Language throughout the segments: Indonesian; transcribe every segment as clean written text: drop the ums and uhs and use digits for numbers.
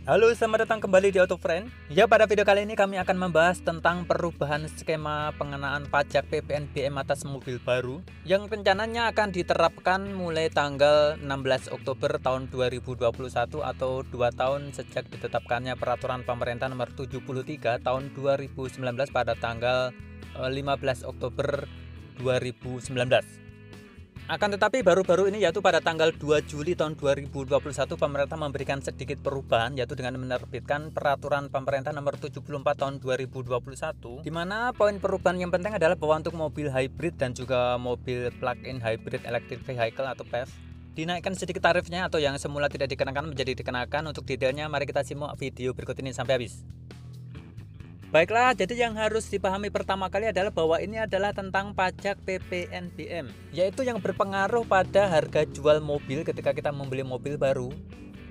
Halo, selamat datang kembali di Auto Friend. Ya, pada video kali ini kami akan membahas tentang perubahan skema pengenaan pajak PPNBM atas mobil baru yang rencananya akan diterapkan mulai tanggal 16 Oktober tahun 2021 atau 2 tahun sejak ditetapkannya peraturan pemerintah nomor 73 tahun 2019 pada tanggal 15 Oktober 2019. Akan tetapi baru-baru ini yaitu pada tanggal 2 Juli tahun 2021 pemerintah memberikan sedikit perubahan yaitu dengan menerbitkan peraturan pemerintah nomor 74 tahun 2021 di mana poin perubahan yang penting adalah bahwa untuk mobil hybrid dan juga mobil plug-in hybrid electric vehicle atau PHEV dinaikkan sedikit tarifnya atau yang semula tidak dikenakan menjadi dikenakan. Untuk detailnya mari kita simak video berikut ini sampai habis. Baiklah, jadi yang harus dipahami pertama kali adalah bahwa ini adalah tentang pajak PPNBM, yaitu yang berpengaruh pada harga jual mobil ketika kita membeli mobil baru,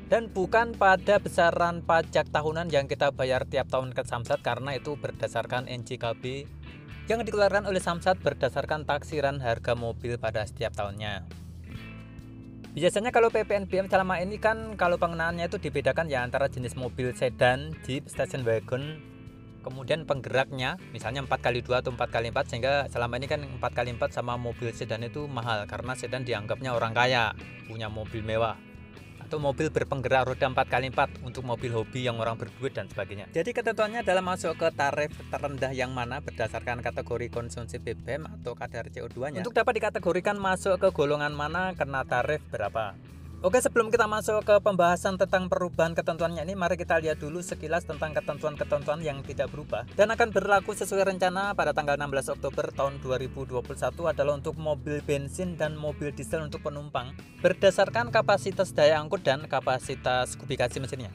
dan bukan pada besaran pajak tahunan yang kita bayar tiap tahun ke Samsat, karena itu berdasarkan NJKB yang dikeluarkan oleh Samsat berdasarkan taksiran harga mobil pada setiap tahunnya. Biasanya kalau PPNBM selama ini kan kalau pengenaannya itu dibedakan ya antara jenis mobil sedan, jeep, station wagon, kemudian penggeraknya misalnya 4x2 atau 4x4, sehingga selama ini kan 4x4 sama mobil sedan itu mahal karena sedan dianggapnya orang kaya, punya mobil mewah, atau mobil berpenggerak roda 4x4 untuk mobil hobi yang orang berduit dan sebagainya. Jadi ketentuannya adalah masuk ke tarif terendah yang mana berdasarkan kategori konsumsi BBM atau kadar CO2-nya. Untuk dapat dikategorikan masuk ke golongan mana, kena tarif berapa. Oke, sebelum kita masuk ke pembahasan tentang perubahan ketentuannya ini, mari kita lihat dulu sekilas tentang ketentuan-ketentuan yang tidak berubah dan akan berlaku sesuai rencana pada tanggal 16 Oktober tahun 2021 adalah untuk mobil bensin dan mobil diesel untuk penumpang berdasarkan kapasitas daya angkut dan kapasitas kubikasi mesinnya.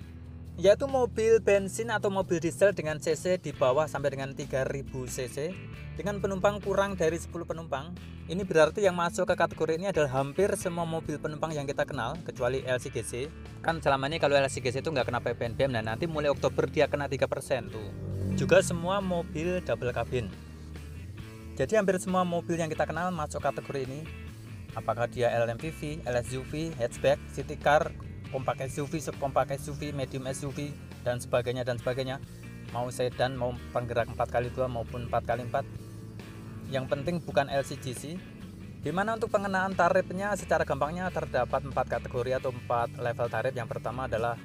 Yaitu mobil bensin atau mobil diesel dengan cc di bawah sampai dengan 3000 cc dengan penumpang kurang dari 10 penumpang. Ini berarti yang masuk ke kategori ini adalah hampir semua mobil penumpang yang kita kenal kecuali LCGC. Kan selama ini kalau LCGC itu nggak kena PPNBM, nah nanti mulai Oktober dia kena 3% tuh. Juga semua mobil double cabin. Jadi hampir semua mobil yang kita kenal masuk kategori ini. Apakah dia LMPV, LSUV, hatchback, city car, compact SUV, subcompact SUV, medium SUV, dan sebagainya dan sebagainya. Mau sedan, mau penggerak 4x2 maupun 4x4. Yang penting bukan LCGC. Dimana untuk pengenaan tarifnya secara gampangnya terdapat 4 kategori atau 4 level tarif. Yang pertama adalah,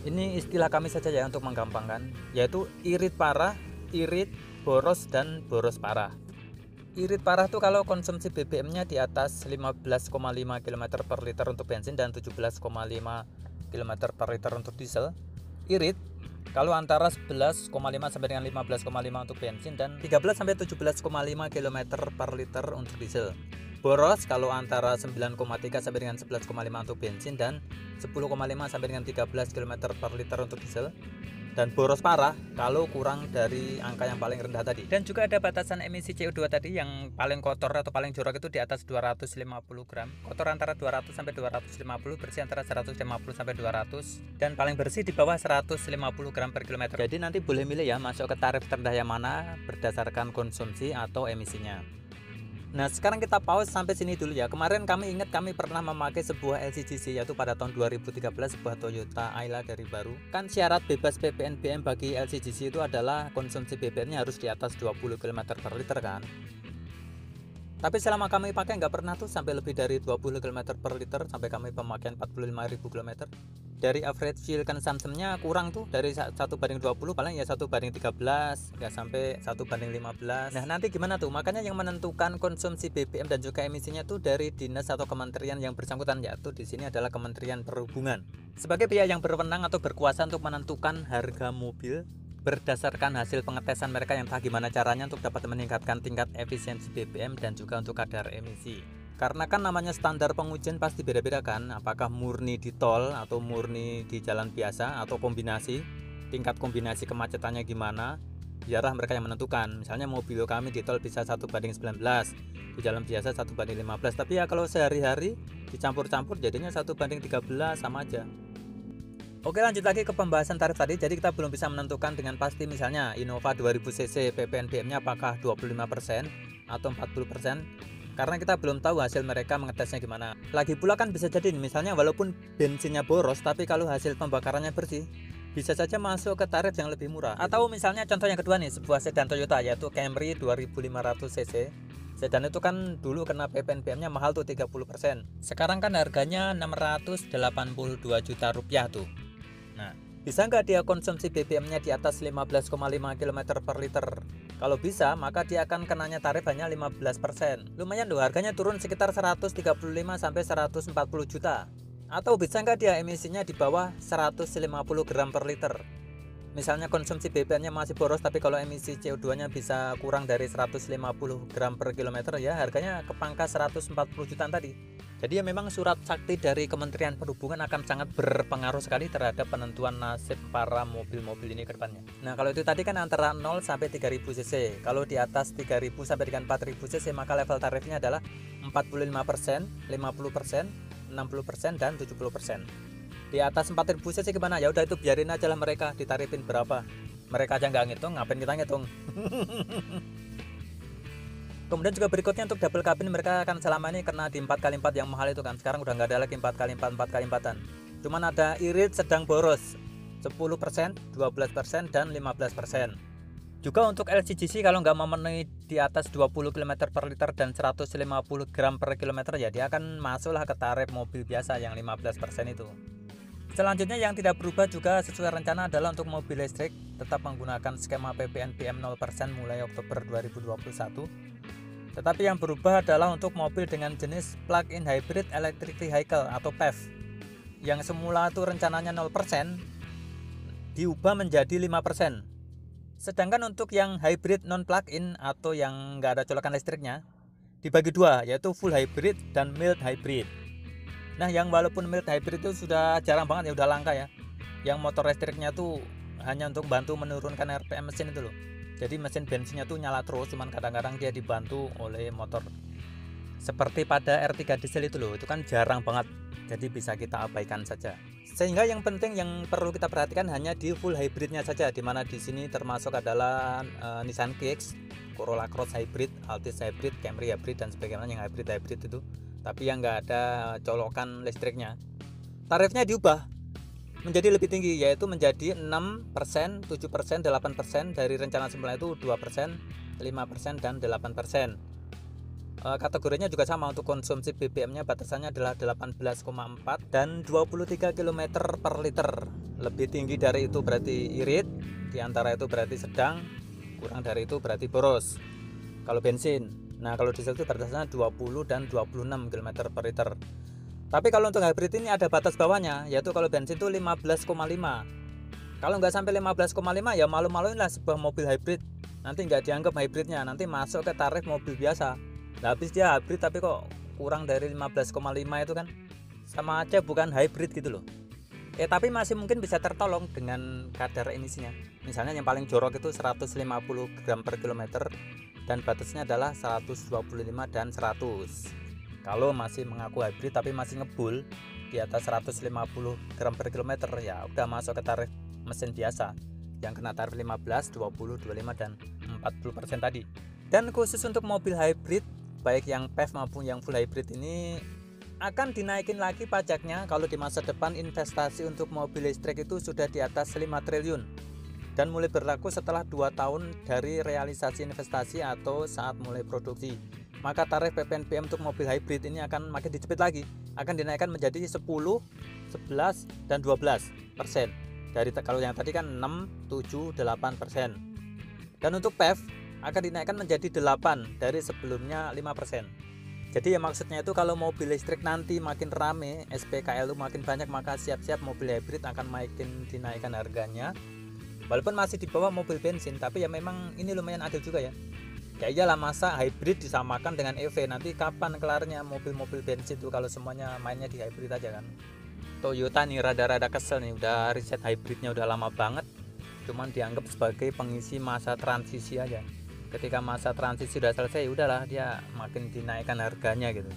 ini istilah kami saja ya untuk menggampangkan, yaitu irit parah, irit, boros, dan boros parah. Irit parah tuh kalau konsumsi BBM-nya di atas 15,5 km per liter untuk bensin dan 17,5 km per liter untuk diesel. Irit kalau antara 11,5 sampai dengan 15,5 untuk bensin dan 13 sampai 17,5 km per liter untuk diesel. Boros kalau antara 9,3 sampai dengan 11,5 untuk bensin dan 10,5 sampai dengan 13 km per liter untuk diesel. Dan boros parah kalau kurang dari angka yang paling rendah tadi. Dan juga ada batasan emisi CO2 tadi yang paling kotor atau paling jorok itu di atas 250 gram. Kotor antara 200 sampai 250, bersih antara 150 sampai 200, dan paling bersih di bawah 150 gram per kilometer. Jadi nanti boleh milih ya masuk ke tarif terendah yang mana berdasarkan konsumsi atau emisinya. Nah, sekarang kita pause sampai sini dulu ya. Kemarin kami ingat kami pernah memakai sebuah LCGC yaitu pada tahun 2013, sebuah Toyota Ayla dari baru. Kan syarat bebas PPNBM bagi LCGC itu adalah konsumsi BBM-nya harus di atas 20 km per liter kan. Tapi selama kami pakai nggak pernah tuh sampai lebih dari 20 km per liter, sampai kami pemakaian 45.000 km. Dari average fuel consumption-nya kurang tuh, dari 1:20 paling ya 1:13, nggak sampai 1:15. Nah nanti gimana tuh, makanya yang menentukan konsumsi BBM dan juga emisinya tuh dari dinas atau kementerian yang bersangkutan, yaitu di sini adalah Kementerian Perhubungan sebagai pihak yang berwenang atau berkuasa untuk menentukan harga mobil berdasarkan hasil pengetesan mereka yang entah gimana caranya untuk dapat meningkatkan tingkat efisiensi BBM dan juga untuk kadar emisi. Karena kan namanya standar pengujian pasti beda-beda kan, apakah murni di tol atau murni di jalan biasa atau kombinasi, tingkat kombinasi kemacetannya gimana, biarlah mereka yang menentukan. Misalnya mobil kami di tol bisa 1:19, di jalan biasa 1:15, tapi ya kalau sehari-hari dicampur-campur jadinya 1:13, sama aja. Oke, lanjut lagi ke pembahasan tarif tadi. Jadi kita belum bisa menentukan dengan pasti misalnya Innova 2000 cc PPNBM-nya apakah 25% atau 40%, karena kita belum tahu hasil mereka mengetesnya gimana. Lagi pula kan bisa jadi misalnya walaupun bensinnya boros tapi kalau hasil pembakarannya bersih, bisa saja masuk ke tarif yang lebih murah. Atau misalnya contoh yang kedua nih, sebuah sedan Toyota yaitu Camry 2500 cc. Sedan itu kan dulu kena PPNBM-nya mahal tuh 30%. Sekarang kan harganya 682 juta rupiah tuh. Nah, bisa nggak dia konsumsi BBM-nya di atas 15,5 km per liter? Kalau bisa, maka dia akan kenanya tarif hanya 15%. Lumayan loh, harganya turun sekitar 135 sampai 140 juta. Atau bisa nggak dia emisinya di bawah 150 gram per liter? Misalnya konsumsi BBM-nya masih boros, tapi kalau emisi CO2-nya bisa kurang dari 150 gram per kilometer, ya harganya ke pangkas 140 jutaan tadi. Jadi ya memang surat sakti dari Kementerian Perhubungan akan sangat berpengaruh sekali terhadap penentuan nasib para mobil-mobil ini ke depannya. Nah, kalau itu tadi kan antara 0 sampai 3000 cc. Kalau di atas 3000 sampai dengan 4000 cc, maka level tarifnya adalah 45%, 50%, 60% dan 70%. Di atas 4000 cc gimana? Ya udah, itu biarin aja lah, mereka ditarifin berapa. Mereka aja nggak ngitung, ngapain kita ngitung? Kemudian juga berikutnya untuk double cabin, mereka akan selama ini kena di 4x4 yang mahal itu kan. Sekarang udah nggak ada lagi 4x4, 4x4an. Cuman ada irit, sedang, boros 10%, 12% dan 15%. Juga untuk LCGC kalau nggak memenuhi di atas 20 km per liter dan 150 gram per kilometer, ya dia akan masuklah ke tarif mobil biasa yang 15% itu. Selanjutnya yang tidak berubah juga sesuai rencana adalah untuk mobil listrik tetap menggunakan skema PPNBM 0% mulai Oktober 2021. Tetapi yang berubah adalah untuk mobil dengan jenis plug-in hybrid electric vehicle atau PHEV, yang semula itu rencananya 0% diubah menjadi 5%. Sedangkan untuk yang hybrid non plug-in atau yang nggak ada colokan listriknya dibagi dua, yaitu full hybrid dan mild hybrid. Nah, yang walaupun mild hybrid itu sudah jarang banget ya, udah langka ya. Yang motor listriknya tuh hanya untuk bantu menurunkan RPM mesin itu loh. Jadi mesin bensinnya tuh nyala terus, cuman kadang-kadang dia dibantu oleh motor. Seperti pada R3 diesel itu loh, itu kan jarang banget. Jadi bisa kita abaikan saja. Sehingga yang penting yang perlu kita perhatikan hanya di full hybridnya saja, dimana di sini termasuk adalah Nissan Kicks, Corolla Cross hybrid, Altis hybrid, Camry hybrid dan sebagainya yang hybrid itu. Tapi yang nggak ada colokan listriknya, tarifnya diubah menjadi lebih tinggi, yaitu menjadi 6%, 7%, 8% dari rencana semula itu 2%, 5% dan 8%. Kategorinya juga sama, untuk konsumsi BBM-nya batasannya adalah 18,4 dan 23 km per liter. Lebih tinggi dari itu berarti irit, di antara itu berarti sedang, kurang dari itu berarti boros kalau bensin. Nah, kalau diesel itu batasannya 20 dan 26 km per liter. Tapi kalau untuk hybrid ini ada batas bawahnya, yaitu kalau bensin itu 15,5. Kalau nggak sampai 15,5 ya malu-maluinlah sebuah mobil hybrid. Nanti nggak dianggap hybridnya, nanti masuk ke tarif mobil biasa. Nah, habis dia hybrid tapi kok kurang dari 15,5 itu kan sama aja bukan hybrid gitu loh. Tapi masih mungkin bisa tertolong dengan kadar emisinya. Misalnya yang paling jorok itu 150 gram per kilometer dan batasnya adalah 125 dan 100. Kalau masih mengaku hybrid tapi masih ngebul di atas 150 gram per kilometer, ya udah masuk ke tarif mesin biasa yang kena tarif 15, 20, 25 dan 40% tadi. Dan khusus untuk mobil hybrid baik yang PHEV maupun yang full hybrid ini akan dinaikin lagi pajaknya kalau di masa depan investasi untuk mobil listrik itu sudah di atas 5 triliun dan mulai berlaku setelah 2 tahun dari realisasi investasi atau saat mulai produksi. Maka tarif PPNBM untuk mobil hybrid ini akan makin dijepit lagi, akan dinaikkan menjadi 10, 11 dan 12%. Dari kalau yang tadi kan 6, 7, 8%. Dan untuk PHEV akan dinaikkan menjadi 8 dari sebelumnya 5%. Jadi ya maksudnya itu kalau mobil listrik nanti makin rame, SPKL itu makin banyak, maka siap-siap mobil hybrid akan makin dinaikkan harganya. Walaupun masih di bawah mobil bensin, tapi ya memang ini lumayan adil juga ya. Ya iyalah, masa hybrid disamakan dengan EV, nanti kapan kelarnya mobil-mobil bensin itu kalau semuanya mainnya di hybrid aja kan. Toyota nih rada-rada kesel nih, udah riset hybridnya udah lama banget, cuman dianggap sebagai pengisi masa transisi aja. Ketika masa transisi sudah selesai, udahlah dia makin dinaikkan harganya gitu.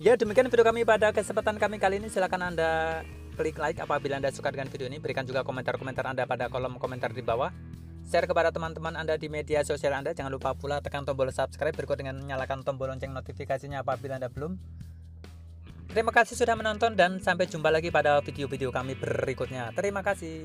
Ya demikian video kami pada kesempatan kami kali ini. Silahkan Anda klik like apabila Anda suka dengan video ini. Berikan juga komentar-komentar Anda pada kolom komentar di bawah. Share kepada teman-teman Anda di media sosial Anda. Jangan lupa pula tekan tombol subscribe berikut dengan menyalakan tombol lonceng notifikasinya apabila Anda belum. Terima kasih sudah menonton dan sampai jumpa lagi pada video-video kami berikutnya. Terima kasih.